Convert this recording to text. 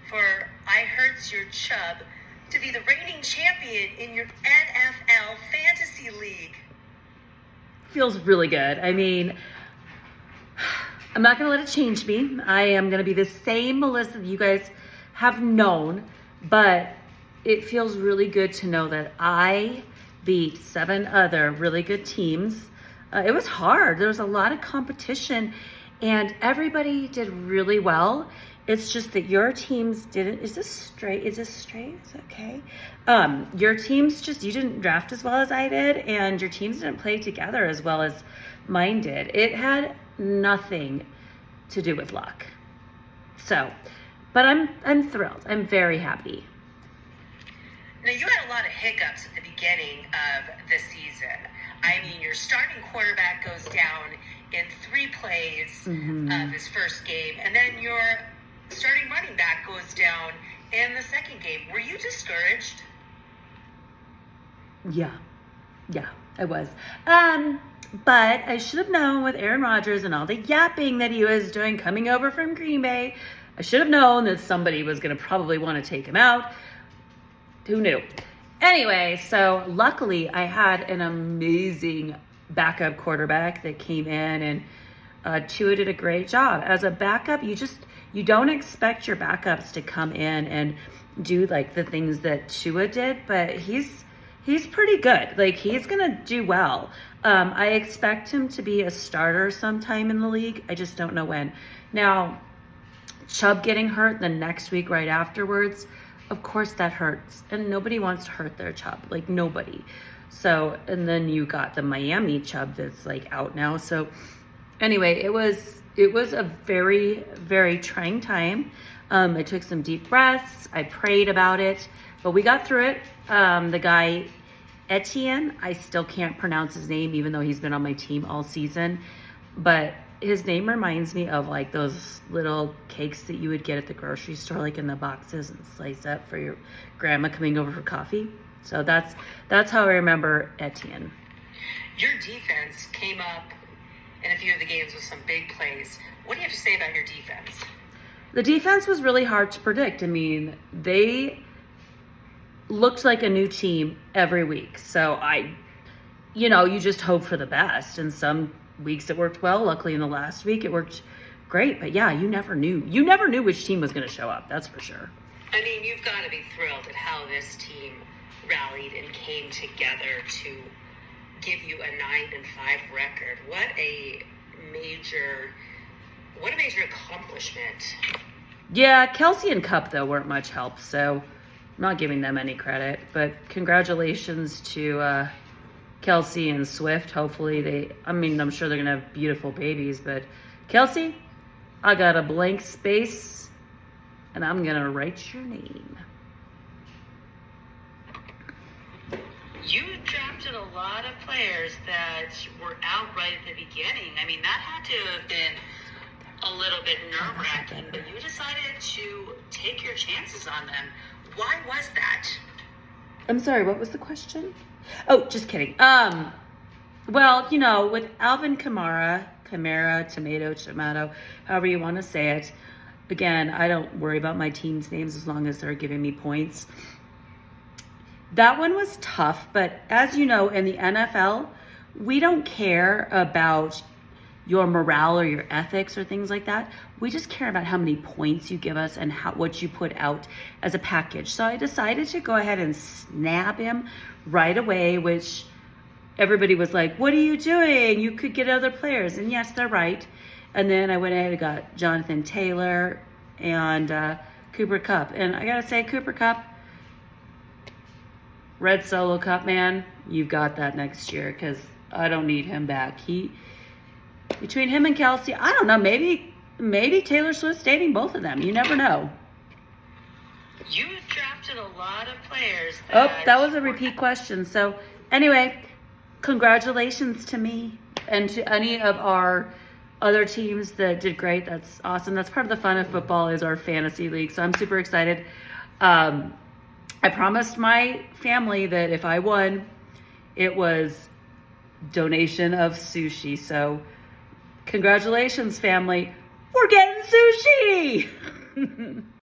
for I Hurts Your Chub to be the reigning champion in your NFL Fantasy League. Feels really good. I mean, I'm not going to let it change me. I am going to be the same Melissa that you guys have known, but it feels really good to know that I beat 7 other really good teams. It was hard. There was a lot of competition and everybody did really well. It's just that your teams didn't. Is this straight? Is this straight? Is it okay? Your teams you didn't draft as well as I did, and your teams didn't play together as well as mine did. It had nothing to do with luck. So, but I'm thrilled. I'm very happy. Now, you had a lot of hiccups at the beginning of the season. I mean, your starting quarterback goes down in 3 plays of his first game, and then your starting running back goes down in the second game. Were you discouraged? Yeah, I was. But I should have known with Aaron Rodgers and all the yapping that he was doing coming over from Green Bay, I should have known that somebody was going to probably want to take him out. Who knew? Anyway, so luckily I had an amazing backup quarterback that came in, and Tua did a great job. As a backup, you don't expect your backups to come in and do like the things that Tua did, but he's pretty good. Like, he's gonna do well. I expect him to be a starter sometime in the league. I just don't know when. Now, Chubb getting hurt the next week right afterwards, of course that hurts, and nobody wants to hurt their Chubb, like nobody. So, and then you got the Miami Chubb that's like out now. So anyway, it was a very, very trying time. I took some deep breaths. I prayed about it, but we got through it. The guy, Etienne, I still can't pronounce his name, even though he's been on my team all season, but his name reminds me of like those little cakes that you would get at the grocery store, like in the boxes and slice up for your grandma coming over for coffee. So that's how I remember Etienne. Your defense came up in a few of the games with some big plays. What do you have to say about your defense? The defense was really hard to predict. I mean, they looked like a new team every week. So you just hope for the best. And some weeks it worked well. Luckily in the last week it worked great. But yeah, you never knew which team was going to show up. That's for sure. I mean, you've got to be thrilled at how this team rallied and came together to give you a 9-5 record. What a major accomplishment. Yeah, Kelsey and Kupp though weren't much help, so I'm not giving them any credit. But congratulations to Kelsey and Swift. Hopefully I'm sure they're gonna have beautiful babies, but Kelsey, I got a blank space and I'm gonna write your name. You drafted a lot of players that were out right at the beginning. I mean, that had to have been a little bit nerve-wracking, but you decided to take your chances on them. Why was that? I'm sorry, what was the question? Oh, just kidding. Well, with Alvin Kamara, tomato, however you want to say it. Again, I don't worry about my team's names as long as they're giving me points. That one was tough, but as you know, in the NFL, we don't care about your morale or your ethics or things like that. We just care about how many points you give us and what you put out as a package. So I decided to go ahead and snap him right away, which everybody was like, what are you doing? You could get other players. And yes, they're right. And then I went ahead and got Jonathan Taylor and Cooper Kupp. And I got to say, Cooper Kupp, Red Solo Cup, man, you've got that next year because I don't need him back. Between him and Kelsey, I don't know, maybe Taylor Swift's dating both of them. You never know. You drafted a lot of players. That was a repeat question. So anyway, congratulations to me and to any of our other teams that did great. That's awesome. That's part of the fun of football is our fantasy league. So I'm super excited. I promised my family that if I won, it was donation of sushi. So congratulations, family. We're getting sushi.